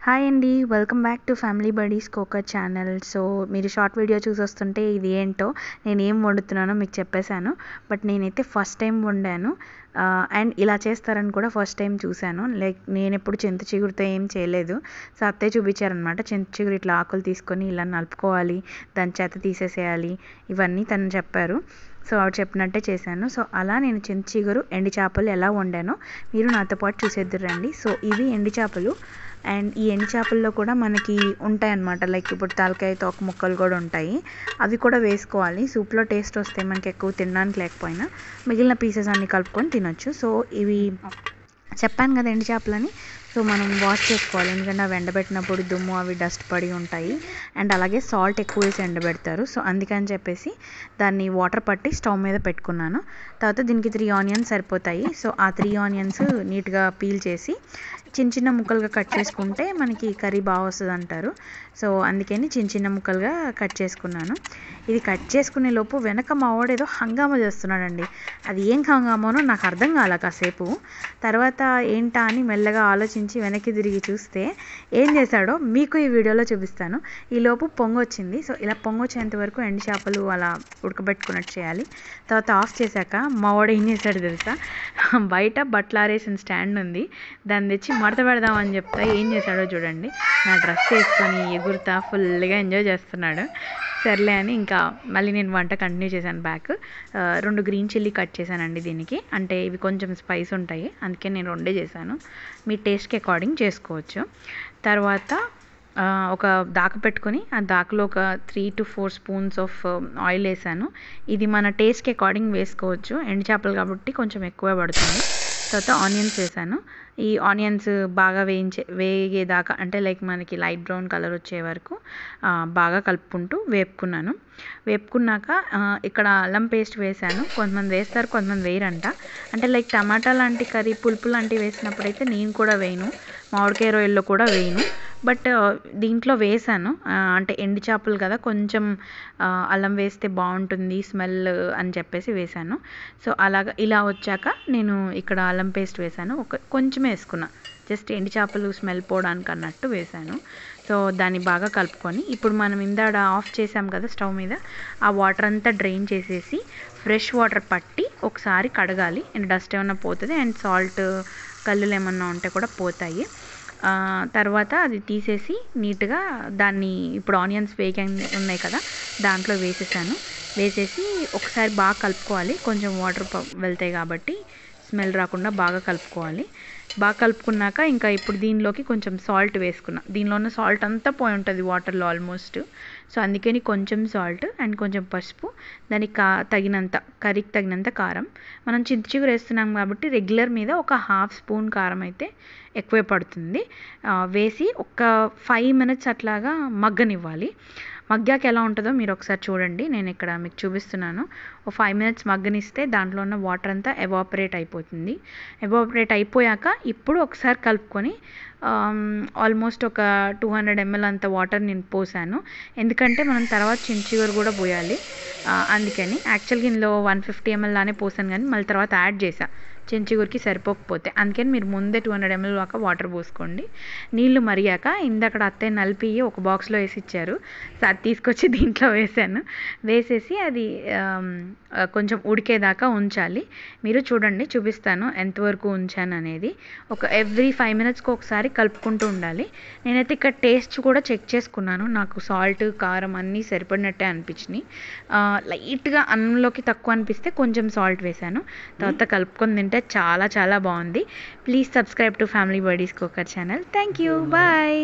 Hi అండి, welcome back to family buddies cooker channel. So మీరు short video చూసొస్తుంటే ఇది ఏంటో నేను ఏం వండుతున్నానో మీకు చెప్పేశాను. బట్ నేనైతే ఫస్ట్ టైం వండాను అండ్ ఇలా చేస్తారని కూడా ఫస్ట్ టైం చూశాను. లైక్ నేను ఎప్పుడు చింత చిగురుతో ఏం చేయలేదు. సో అత్తయ్య చూపించారనమాట. చింత చిగురు ఇట్లా ఆకులు తీసుకొని ఇలా నలుపుకోవాలి, దాని చెత్త తీసేసేయాలి, ఇవన్నీ తను చెప్పారు. సో ఆవిడ చెప్పినట్టే చేశాను. సో అలా నేను చింత చిగురు ఎండి చేపలు ఎలా వండానో మీరు నాతో పాటు చూసేద్దురు రండి. సో ఇవి ఎండి చేపలు అండ్ ఈ ఎండి చేపల్లో కూడా మనకి ఉంటాయి అన్నమాట. లైక్ ఇప్పుడు తలకాయ తోక ముక్కలు కూడా ఉంటాయి, అవి కూడా వేసుకోవాలి. సూప్లో టేస్ట్ వస్తే మనకి ఎక్కువ తినడానికి లేకపోయినా మిగిలిన పీసెస్ అన్నీ కలుపుకొని తినొచ్చు. సో ఇవి చెప్పాను కదా ఎండి చేపలని. సో మనం వాష్ చేసుకోవాలి, ఎందుకంటే అవి ఎండబెట్టినప్పుడు దుమ్ము అవి డస్ట్ పడి ఉంటాయి అండ్ అలాగే సాల్ట్ ఎక్కువ వేసి ఎండబెడతారు. సో అందుకని చెప్పేసి దాన్ని వాటర్ పట్టి స్టవ్ మీద పెట్టుకున్నాను. తర్వాత దీనికి 3 ఆనియన్స్ సరిపోతాయి. సో ఆ 3 ఆనియన్స్ నీట్గా పీల్ చేసి చిన్న చిన్న ముక్కలుగా కట్ చేసుకుంటే మనకి కర్రీ బాగా వస్తుంది అంటారు. సో అందుకని చిన్న చిన్న ముక్కలుగా కట్ చేసుకున్నాను. ఇది కట్ చేసుకునే లోపు వెనక మావాడు ఏదో హంగామా చేస్తున్నాడండి. అది ఏం హంగామానో నాకు అర్థం కాలే కాసేపు. తర్వాత ఏంటా అని మెల్లగా ఆలోచించి వెనక్కి తిరిగి చూస్తే ఏం చేశాడో మీకు ఈ వీడియోలో చూపిస్తాను. ఈ లోపు పొంగు వచ్చింది. సో ఇలా పొంగు వచ్చేంత వరకు ఎండు చేపలు అలా ఉడకబెట్టుకున్నట్టు చేయాలి. తర్వాత ఆఫ్ చేశాక మావాడు ఏం చేశాడు తెలుసా, బయట బట్టలు ఆరేసిన స్టాండ్ ఉంది, దాన్ని తెచ్చి మడత పెడదామని చెప్తా ఏం చేశాడో చూడండి. నా డ్రెస్ వేసుకొని ఎగురుతా ఫుల్గా ఎంజాయ్ చేస్తున్నాడు. సర్లే అని ఇంకా మళ్ళీ నేను వంట కంటిన్యూ చేశాను బ్యాక్. 2 గ్రీన్ చిల్లీ కట్ చేశానండి దీనికి. అంటే ఇవి కొంచెం స్పైస్ ఉంటాయి, అందుకే నేను 2 చేశాను. మీ టేస్ట్కి అకార్డింగ్ చేసుకోవచ్చు. తర్వాత ఒక దాక పెట్టుకొని ఆ దాకలో ఒక 3 to 4 స్పూన్స్ ఆఫ్ ఆయిల్ వేసాను. ఇది మన టేస్ట్కి అకార్డింగ్ వేసుకోవచ్చు, ఎండు చేపలు కాబట్టి కొంచెం ఎక్కువే పడుతుంది. తర్వాత ఆనియన్స్ వేసాను. ఈ ఆనియన్స్ బాగా వేగేదాకా, అంటే లైక్ మనకి లైట్ బ్రౌన్ కలర్ వచ్చే వరకు బాగా కలుపుకుంటూ వేపుకున్నాక ఇక్కడ అల్లం పేస్ట్ వేసాను. కొంతమంది వేస్తారు, కొంతమంది వేయరంట. అంటే లైక్ టమాటా లాంటి కర్రీ పులుపు లాంటివి వేసినప్పుడైతే నేను కూడా వేయను, మామిడికాయ రొయ్యల్లో కూడా వేయను. బట్ దీంట్లో వేసాను, అంటే ఎండు చేపలు కదా కొంచెం అల్లం వేస్తే బాగుంటుంది స్మెల్ అని చెప్పేసి వేసాను. సో ఇలా వచ్చాక నేను ఇక్కడ అల్లం పేస్ట్ వేసాను, కొంచెమే వేసుకున్నా, జస్ట్ ఎండు చేపలు స్మెల్ పోవడానికి అన్నట్టు వేసాను. సో దాన్ని బాగా కలుపుకొని ఇప్పుడు మనం ఇందాడ ఆఫ్ చేసాం కదా స్టవ్ మీద, ఆ వాటర్ అంతా డ్రైన్ చేసేసి ఫ్రెష్ వాటర్ పట్టి ఒకసారి కడగాలి. అండ్ డస్ట్ ఏమన్నా పోతుంది అండ్ సాల్ట్ కల్లులు ఏమన్నా ఉంటే కూడా పోతాయి. తర్వాత అది తీసేసి నీట్గా దాన్ని ఇప్పుడు ఆనియన్స్ ఉన్నాయి కదా దాంట్లో వేసేసి ఒకసారి బాగా కలుపుకోవాలి. కొంచెం వాటర్ వెళ్తాయి కాబట్టి స్మెల్ రాకుండా బాగా కలుపుకోవాలి. బాగా కలుపుకున్నాక ఇంకా ఇప్పుడు దీనిలోకి కొంచెం సాల్ట్ వేసుకున్నా. దీనిలో ఉన్న సాల్ట్ అంతా పోయి ఉంటుంది వాటర్లో ఆల్మోస్ట్. సో అందుకని కొంచెం సాల్ట్ అండ్ కొంచెం పసుపు, దానికి తగినంత కర్రీకి తగినంత కారం. మనం చింత చిగురు వేస్తున్నాం కాబట్టి రెగ్యులర్ మీద ఒక 1/2 స్పూన్ కారం అయితే ఎక్కువే పడుతుంది. వేసి ఒక 5 minutes అట్లాగా మగ్గనివ్వాలి. మగ్గాక ఎలా ఉంటుందో మీరు ఒకసారి చూడండి, నేను ఇక్కడ మీకు చూపిస్తున్నాను. ఒక 5 minutes మగ్గనిస్తే దాంట్లో ఉన్న వాటర్ అంతా ఎవాపరేట్ అయిపోతుంది. ఎవాపరేట్ అయిపోయాక ఇప్పుడు ఒకసారి కలుపుకొని ఆల్మోస్ట్ ఒక 200 ml అంత వాటర్ నేను పోసాను, ఎందుకంటే మనం తర్వాత చింత చిగురు కూడా పోయాలి. అందుకని యాక్చువల్గా ఇందులో 150 ml లానే పోసాను, కానీ మళ్ళీ తర్వాత యాడ్ చేసా చింత చిగురికి సరిపోకపోతే. అందుకని మీరు ముందే 200 ml దాకా వాటర్ పోసుకోండి. నీళ్లు మరిగాక ఇందక్కడ అత్తయ్య నలిపి ఒక బాక్స్లో వేసి ఇచ్చారు. సో అది తీసుకొచ్చి దీంట్లో వేసేసి అది కొంచెం ఉడికేదాకా ఉంచాలి. మీరు చూడండి, చూపిస్తాను ఎంతవరకు ఉంచాను అనేది. ఎవ్రీ 5 minutesకి ఒకసారి కలుపుకుంటూ ఉండాలి. నేనైతే ఇక్కడ టేస్ట్ కూడా చెక్ చేసుకున్నాను, నాకు సాల్ట్ కారం అన్నీ సరిపడినట్టే అనిపించినాయి. లైట్గా అన్నంలోకి తక్కువ అనిపిస్తే కొంచెం సాల్ట్ వేసాను. తర్వాత కలుపుకొని తింటే చాలా చాలా బాగుంది. Please subscribe to family buddies cooker channel. Thank you, bye.